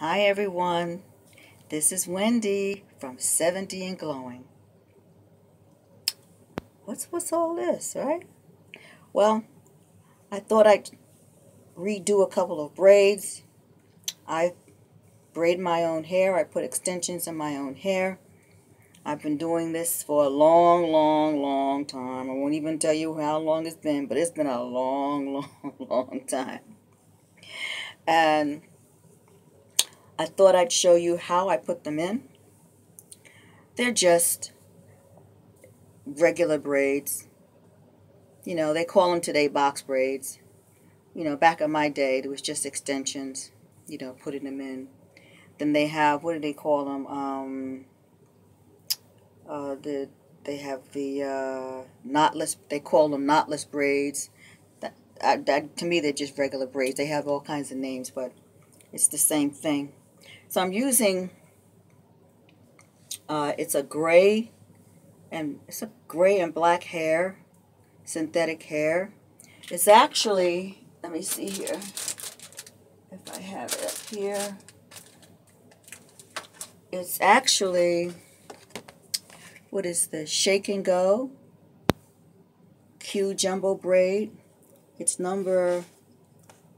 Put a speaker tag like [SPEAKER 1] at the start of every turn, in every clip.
[SPEAKER 1] Hi everyone, this is Wendy from 70 and Glowing. What's all this, right? Well, I thought I'd redo a couple of braids. I braid my own hair. I put extensions in my own hair. I've been doing this for a long time. I won't even tell you how long it's been, but it's been a long time. And I thought I'd show you how I put them in. They're just regular braids. You know, they call them today box braids. Back in my day, it was just extensions, putting them in. Then they have, what do they call them? They have the knotless, they call them knotless braids. To me, they're just regular braids. They have all kinds of names, but it's the same thing. So I'm using, it's a gray and black hair, synthetic hair. It's actually, let me see here, if I have it up here. It's actually, what is this? Shake and Go Q Jumbo Braid. It's number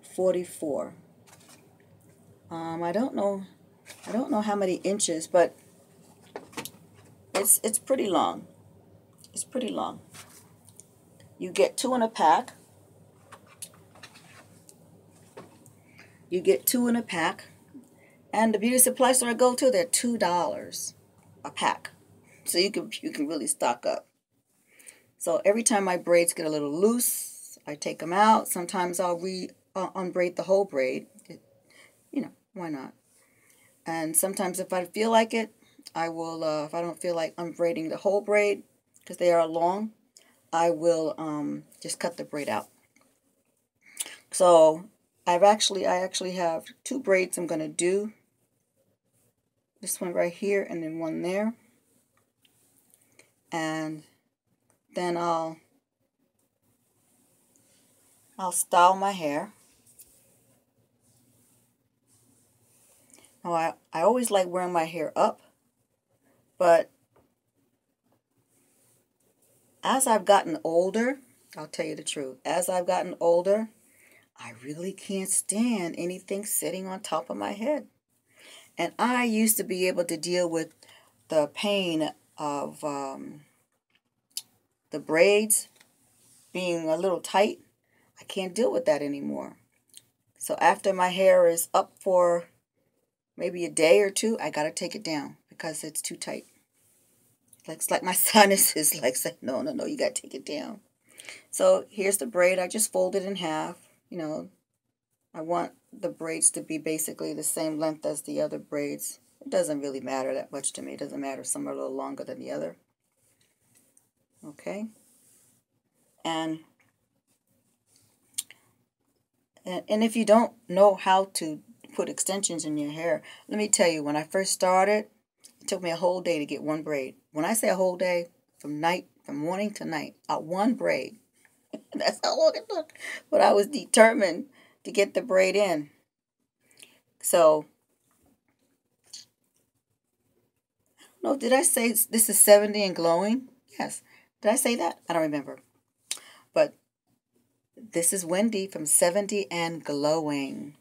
[SPEAKER 1] 44. I don't know how many inches, but it's pretty long. It's pretty long. You get two in a pack. And the beauty supply store I go to, they're $2 a pack. So you can really stock up. So every time my braids get a little loose, I take them out. Sometimes I'll unbraid the whole braid. Why not? And sometimes if I feel like it, I will, if I don't feel like unbraiding the whole braid, because they are long, I will just cut the braid out. So I actually have two braids I'm going to do. This one right here and then one there. And then I'll style my hair. Now I always like wearing my hair up, but as I've gotten older, I'll tell you the truth, as I've gotten older, I really can't stand anything sitting on top of my head. And I used to be able to deal with the pain of the braids being a little tight. I can't deal with that anymore. So after my hair is up for maybe a day or two, I got to take it down because it's too tight. It's like my sinuses like say, no, you got to take it down. So here's the braid. I just fold it in half. I want the braids to be basically the same length as the other braids. It doesn't really matter that much to me. It doesn't matter. Some are a little longer than the other. Okay. And if you don't know how to put extensions in your hair, let me tell you, when I first started, it took me a whole day to get one braid. When I say a whole day, from morning to night, one braid. That's how long it took. But I was determined to get the braid in. So, I don't know, did I say this is 70 and glowing? Yes. Did I say that? I don't remember. But this is Wendy from 70 and Glowing.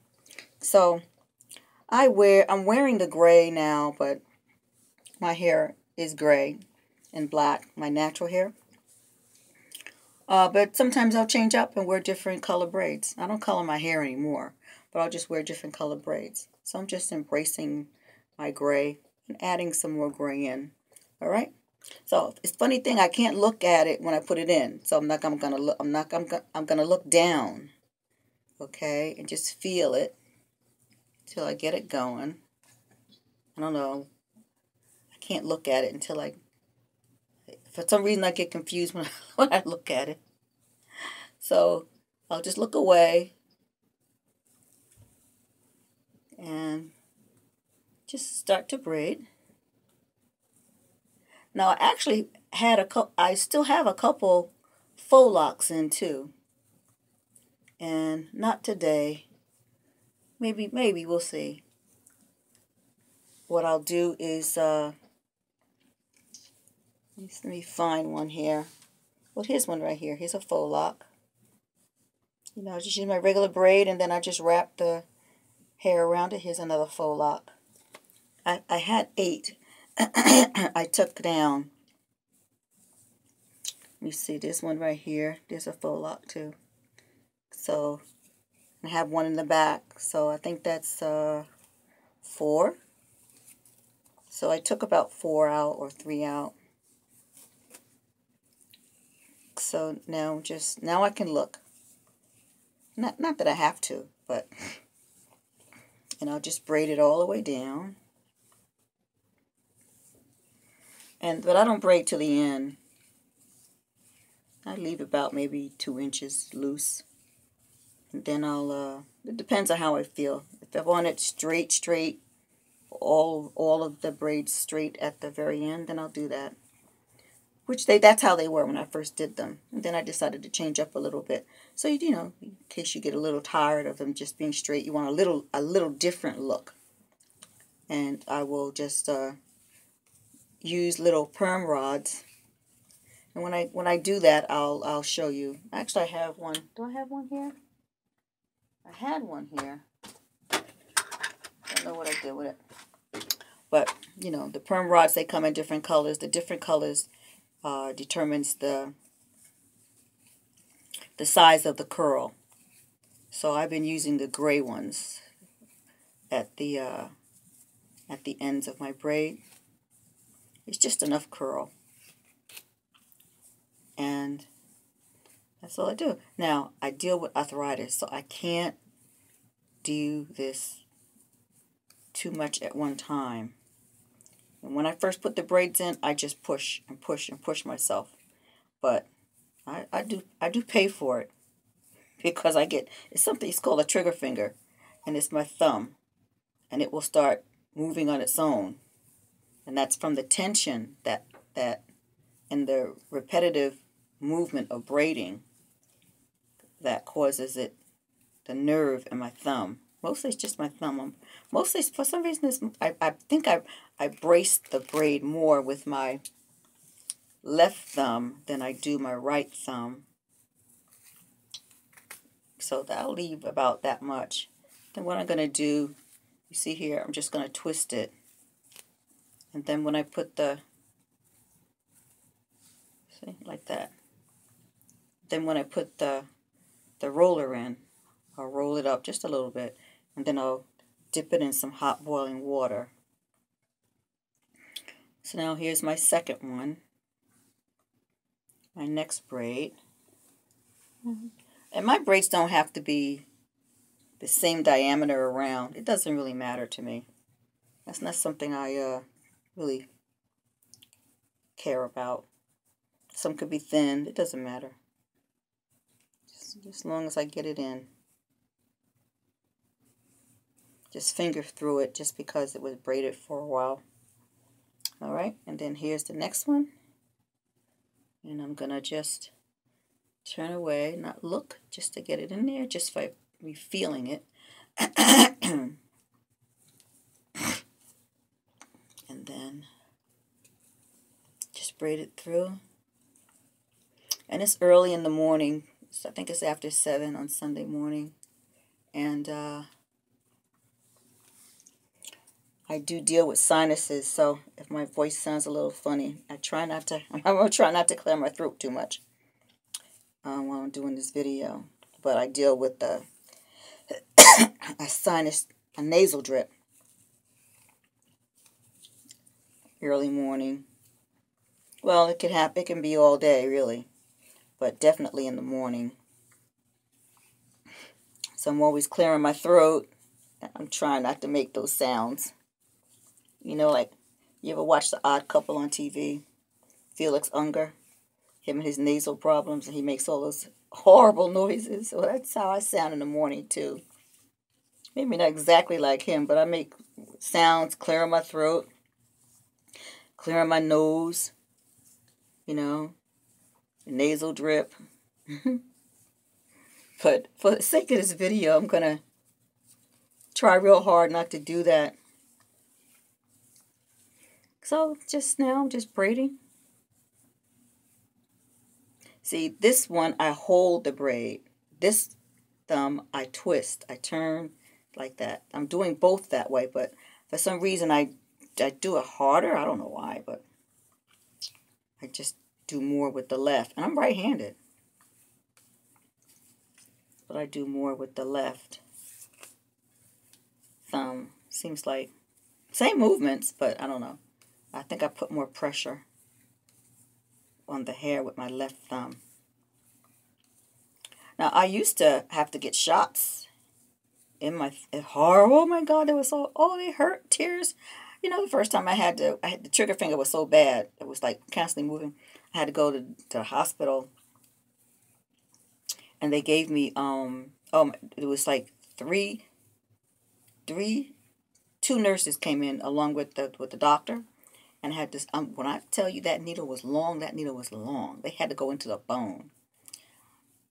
[SPEAKER 1] So, I'm wearing the gray now, but my hair is gray and black, my natural hair. But sometimes I'll change up and wear different color braids. I don't color my hair anymore, but I'll just wear different color braids. So I'm just embracing my gray and adding some more gray in. All right. So it's a funny thing. I can't look at it when I put it in. So I'm gonna look down. Okay, and just feel it till I get it going. I don't know. I can't look at it until for some reason I get confused when when I look at it. So I'll just look away and just start to braid. Now I actually I still have a couple faux locks in too. And not today. Maybe we'll see. what I'll do is, let me find one here. Well, here's one right here. Here's a faux lock. You know, I just use my regular braid, and then I just wrap the hair around it. Here's another faux lock. I had 8. I took down. Let me see, this one right here. There's a faux lock too. So I have one in the back. So I think that's 4. So I took about 4 out or 3 out. So now I can look. Not that I have to, but and I'll just braid it all the way down. But I don't braid to the end. I leave about maybe 2 inches loose. And then I'll, it depends on how I feel. If I want it straight, all of the braids straight at the very end, then I'll do that. That's how they were when I first did them. And then I decided to change up a little bit. So, you know, in case you get a little tired of them just being straight, you want a little different look. And I will just use little perm rods. And when I do that, I'll show you. Actually, I have one. Do I have one here? I had one here. I don't know what I did with it. But, you know, the perm rods, they come in different colors. The different colors determines the size of the curl. So I've been using the gray ones at the ends of my braid. It's just enough curl. And that's all I do. Now, I deal with arthritis, so I can't do this too much at one time. And when I first put the braids in, I just push and push and push myself. But I do pay for it because it's called a trigger finger, and it's my thumb, and it will start moving on its own. And that's from the tension that and the repetitive movement of braiding that causes the nerve in my thumb. Mostly it's just my thumb. Mostly, for some reason, I think I brace the braid more with my left thumb than I do my right thumb. So that'll leave about that much. Then what I'm going to do, you see here, I'm just going to twist it. And then when I put see, like that. Then when I put the roller in, I'll roll it up just a little bit, and then I'll dip it in some hot boiling water. So now here's my second one, my next braid. And my braids don't have to be the same diameter around. It doesn't really matter to me. That's not something I really care about. Some could be thin. It doesn't matter. Just as long as I get it in. Just finger through it just because it was braided for a while. Alright, and then here's the next one. And I'm going to just turn away, not look, just to get it in there, just by me feeling it. And then just braid it through. And it's early in the morning, so I think it's after 7 on Sunday morning. And I do deal with sinuses, so if my voice sounds a little funny, I'm going to try not to clear my throat too much while I'm doing this video. But I deal with a nasal drip early morning. Well, it can happen. It can be all day, really, but definitely in the morning. So I'm always clearing my throat. I'm trying not to make those sounds. You know, like, you ever watch The Odd Couple on TV? Felix Unger, him and his nasal problems, and he makes all those horrible noises. So that's how I sound in the morning, too. Maybe not exactly like him, but I make sounds, clearing my throat, clearing my nose, you know, nasal drip. But for the sake of this video, I'm going to try real hard not to do that. So just now I'm just braiding. See, this one I hold the braid. This thumb I twist. I turn like that. I'm doing both that way, but for some reason I do it harder. I don't know why, but I just do more with the left. And I'm right-handed. But I do more with the left thumb. Seems like same movements, but I don't know. I think I put more pressure on the hair with my left thumb. Now, I used to have to get shots in my horror. Oh my God, it was so, oh, they hurt, tears. You know, the first time I had the trigger finger was so bad. It was like constantly moving. I had to go to the hospital, and they gave me, it was like two nurses came in along with the doctor, and had this, when I tell you that needle was long, that needle was long. They had to go into the bone.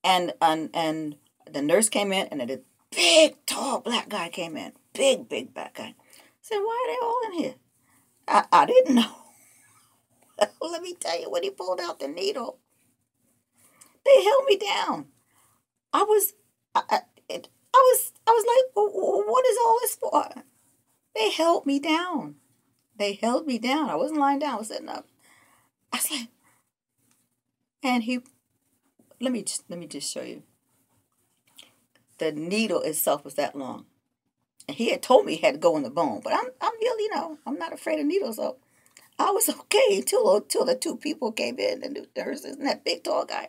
[SPEAKER 1] And the nurse came in, and a big, tall, black guy came in. Big, black guy. I said, why are they all in here? I didn't know. Let me tell you, when he pulled out the needle, they held me down. I was like, well, what is all this for? They held me down. They held me down. I wasn't lying down. I was sitting up. I was like, and he, let me just show you. The needle itself was that long. And he had told me he had to go in the bone. But I'm really, I'm not afraid of needles. So I was okay until the two people came in, the nurses and that big tall guy.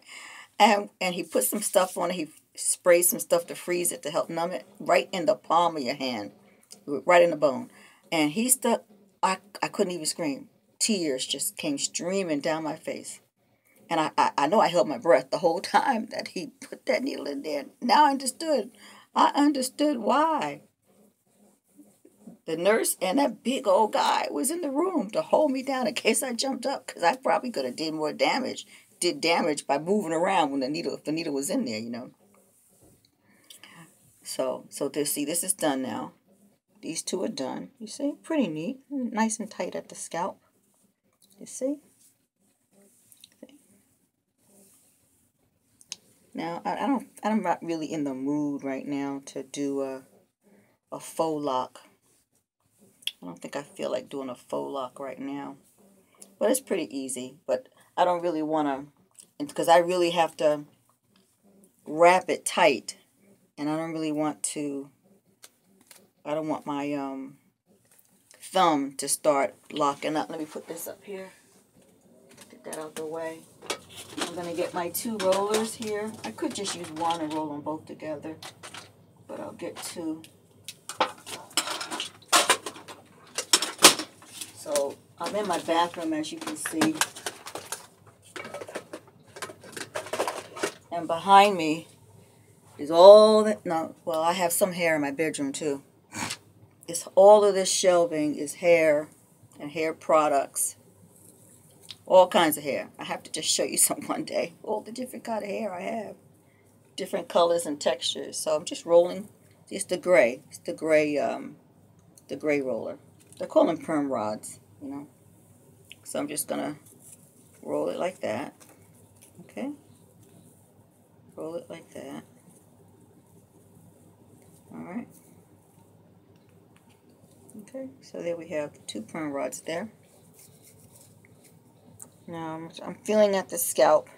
[SPEAKER 1] And he put some stuff on it. He sprayed some stuff to freeze it to help numb it right in the palm of your hand, right in the bone. And he stuck, I couldn't even scream. Tears just came streaming down my face. And I know I held my breath the whole time that he put that needle in there. Now I understood. I understood why. The nurse and that big old guy was in the room to hold me down in case I jumped up, because I probably could have did more damage. Did damage by moving around when if the needle was in there, So this is done now. These two are done. You see, pretty neat, nice and tight at the scalp. You see. Now I'm not really in the mood right now to do a faux lock. I don't think I feel like doing a faux lock right now. But it's pretty easy. But I don't really want to, because I really have to wrap it tight. And I don't really want to, I don't want my thumb to start locking up. Let me put this up here. Get that out the way. I'm going to get my two rollers here. I could just use one and roll them both together. But I'll get two. So I'm in my bathroom, as you can see. And behind me is all that, no, well, I have some hair in my bedroom too. It's all of this shelving is hair and hair products. All kinds of hair. I have to just show you some one day. All the different kind of hair I have. Different colors and textures. So I'm just rolling. It's the gray. It's the gray roller. They call them perm rods, So I'm just going to roll it like that. Okay. Roll it like that. Alright. Okay, so there we have two perm rods there. Now I'm feeling at the scalp.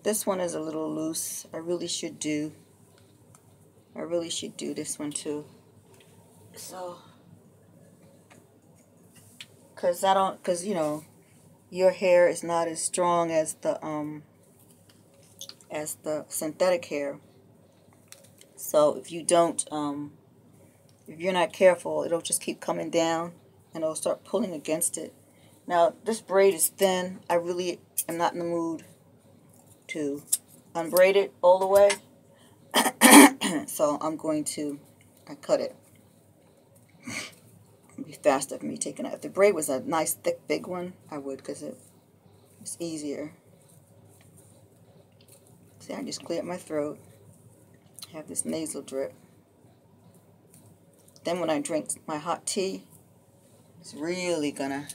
[SPEAKER 1] This one is a little loose. I really should do this one too. So, because your hair is not as strong as the synthetic hair. So if you don't, if you're not careful, it'll just keep coming down and it'll start pulling against it. Now, this braid is thin. I really am not in the mood to unbraid it all the way. So I'm going to cut it. It'll be faster for me taking it. If the braid was a nice, thick, big one, I would, because it's easier. See, I just cleared my throat. I have this nasal drip. Then when I drink my hot tea, it's really gonna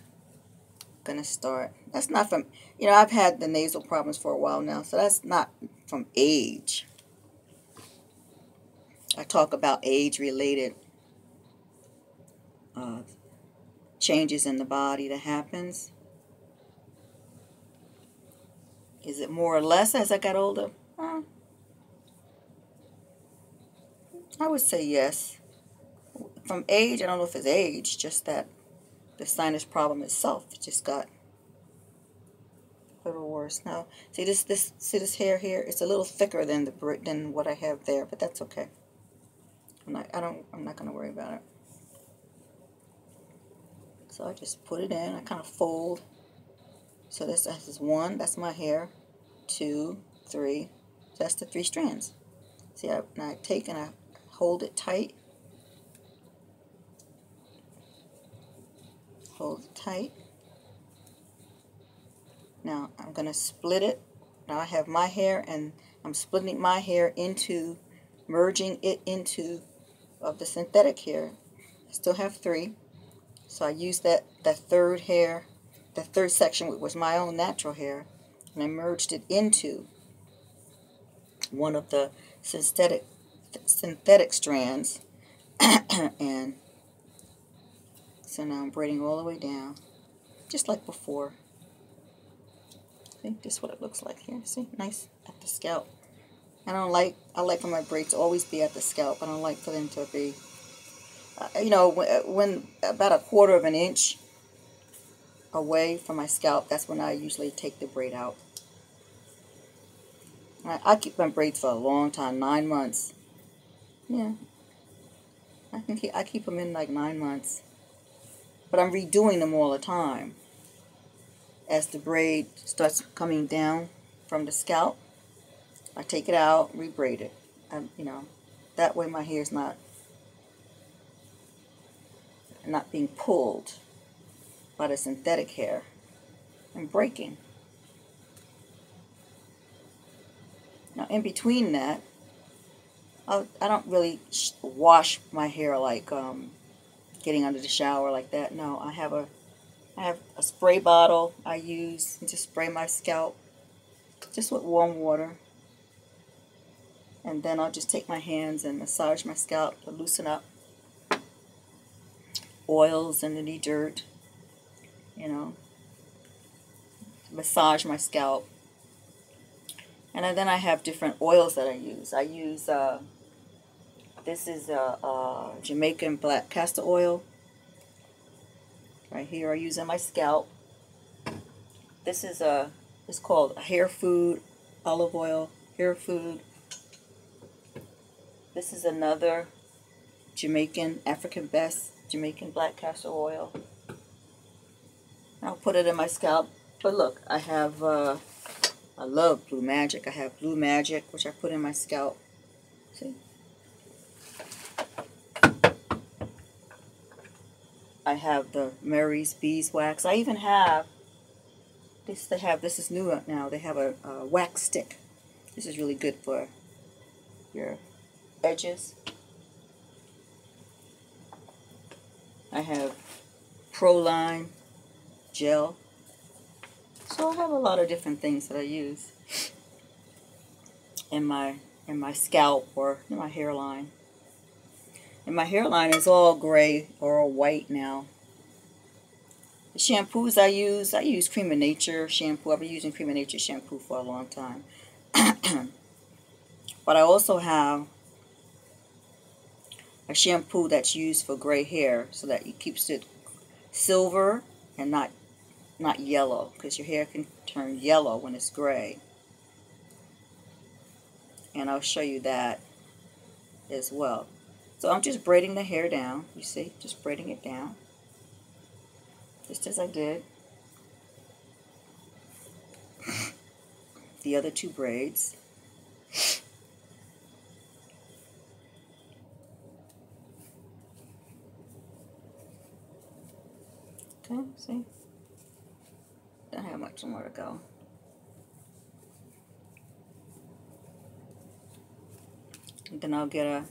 [SPEAKER 1] gonna start. That's not from, you know, I've had the nasal problems for a while now, so that's not from age. I talk about age-related changes in the body that happens. Is it more or less as I got older? I would say yes. From age, I don't know if it's age, just that the sinus problem itself just got a little worse. Now, see this hair here? It's a little thicker than what I have there, but that's okay. I'm not gonna worry about it. So I just put it in. I kind of fold. So this is 1. That's my hair. 2, 3. So that's the 3 strands. See, I take and I hold it tight. Hold it tight. Now I'm going to split it. Now I have my hair, and I'm splitting my hair into, merging it into of the synthetic hair. I still have 3. So I used that third hair, the third section, which was my own natural hair, and I merged it into one of the synthetic strands. And so now I'm braiding all the way down, just like before. See, this is what it looks like here. See, nice at the scalp. I like for my braids to always be at the scalp. I don't like for them to be, you know, when about 1/4 of an inch away from my scalp, that's when I usually take the braid out. I keep my braids for a long time, 9 months. Yeah, I keep them in like 9 months. But I'm redoing them all the time. As the braid starts coming down from the scalp, I take it out, rebraid it. You know, that way my hair is not being pulled by the synthetic hair and breaking. Now, in between that, I don't really wash my hair like getting under the shower like that. No, I have a spray bottle I use to spray my scalp just with warm water. And then I'll just take my hands and massage my scalp to loosen up oils and any dirt, you know, massage my scalp. And then I have different oils that I use. I use, this is a Jamaican black castor oil. Right here I use on my scalp. This is it's called Hair Food olive oil, Hair Food. This is another Jamaican, African Best Jamaican black castor oil. I'll put it in my scalp. But look, I have, I love Blue Magic. I have Blue Magic, which I put in my scalp. See? I have the Mary's Beeswax. I even have this. This is new now. They have a wax stick. This is really good for your edges. I have Proline gel. So I have a lot of different things that I use in my scalp or in my hairline. And my hairline is all gray or white now. The shampoos I use Cream of Nature shampoo. I've been using Cream of Nature shampoo for a long time. But I also have a shampoo that's used for gray hair so that it keeps it silver and not yellow, because your hair can turn yellow when it's gray. And I'll show you that as well. So I'm just braiding the hair down, you see, just braiding it down, just as I did the other 2 braids. Okay, see? Don't have much more to go. And then I'll get a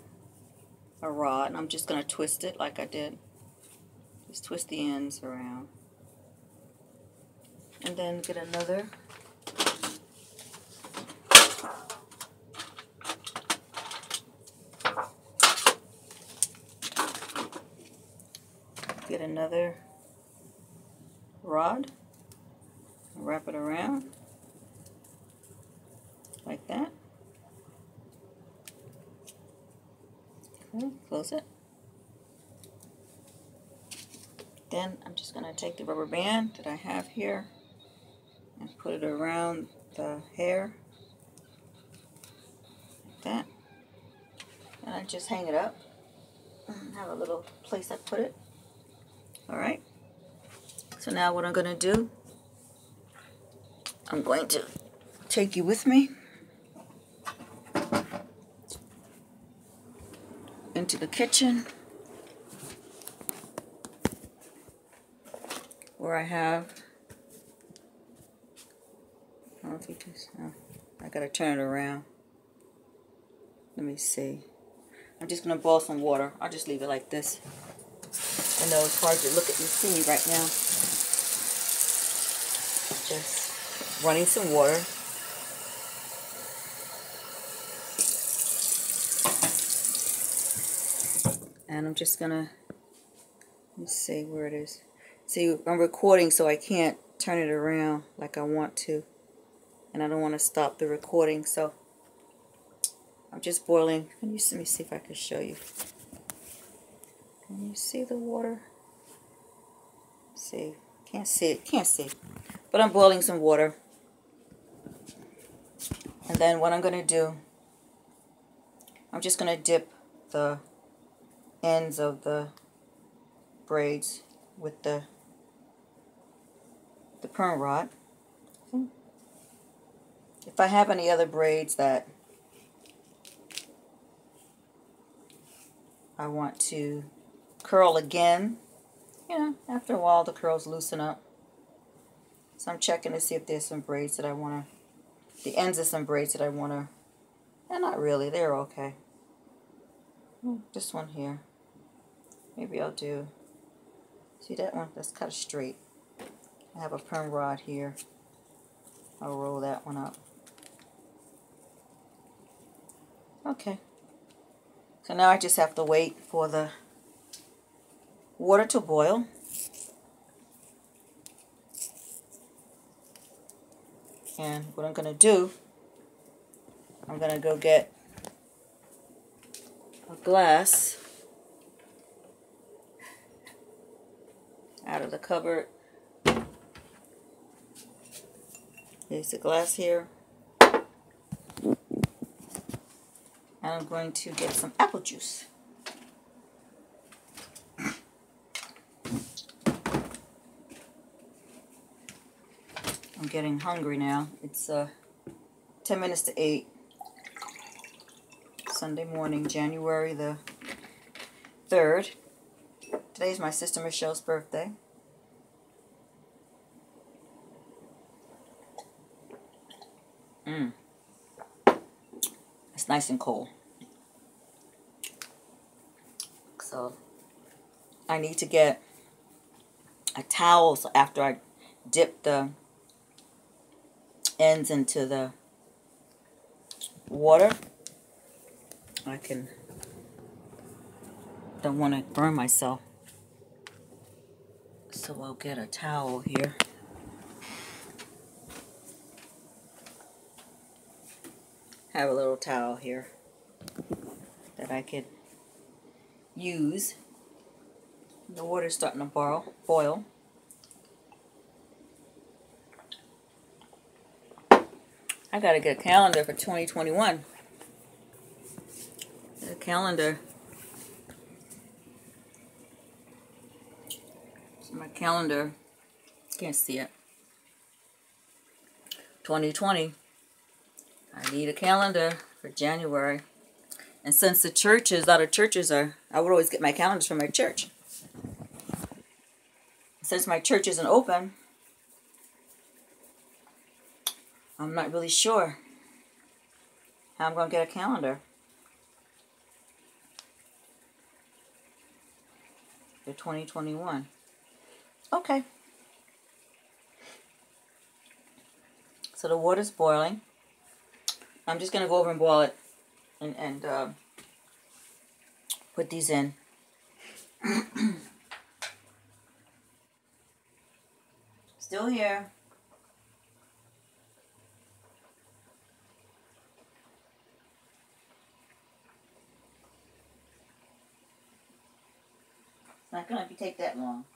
[SPEAKER 1] rod, and I'm just going to twist it like I did. Just twist the ends around. And then get another. Get another rod. Wrap it around like that. Okay, close it. Then I'm just going to take the rubber band that I have here and put it around the hair like that. And I just hang it up. I have a little place I put it. Alright. So now what I'm going to do, I'm going to take you with me into the kitchen where I have, I don't know if you can, I gotta turn it around. Let me see. I'm just gonna boil some water. I'll just leave it like this. I know it's hard to look at and see me right now. Just running some water. And I'm just gonna, let's see where it is. See, I'm recording so I can't turn it around like I want to. And I don't want to stop the recording, so I'm just boiling. Let me see if I can show you. Can you see the water? See, can't see it, can't see. But I'm boiling some water. And then what I'm going to do, I'm just going to dip the ends of the braids with the perm rod. If I have any other braids that I want to curl again, you know, after a while the curls loosen up. So I'm checking to see if there's some braids that I want to, the ends of some braids that I want to, and not really, they're okay. This one here, maybe I'll do, see that one, that's kind of straight. I have a perm rod here. I'll roll that one up. Okay. So now I just have to wait for the water to boil. And what I'm going to do, I'm going to go get a glass out of the cupboard. There's a glass here. And I'm going to get some apple juice. I'm getting hungry now. It's 10 minutes to 8. Sunday morning, January the 3rd. Today's my sister Michelle's birthday. It's nice and cold. So I need to get a towel so after I dip the ends into the water, I don't want to burn myself. So I'll get a towel here. Have a little towel here that I could use. The water's starting to boil. I gotta get a calendar for 2021. A calendar. So my calendar, can't see it. 2020. I need a calendar for January. And since the churches, a lot of churches are, I would always get my calendars from my church. Since my church isn't open, I'm not really sure how I'm going to get a calendar for 2021. Okay. So the water's boiling. I'm just going to go over and boil it and put these in. Still here. It's not going to take that long.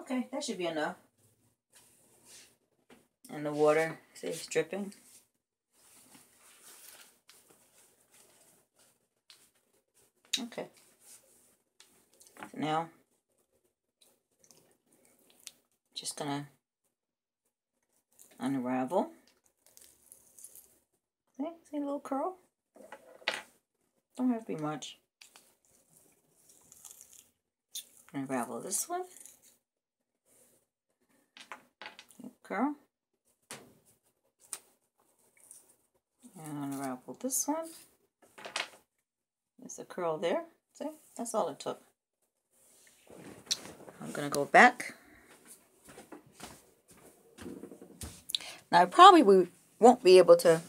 [SPEAKER 1] Okay, that should be enough. And the water, see, it's dripping. Okay. So now, just gonna unravel. See a little curl? Don't have to be much. Unravel this one. Curl. And unravel this one. There's a curl there. See? That's all it took. I'm going to go back. Now I probably won't be able to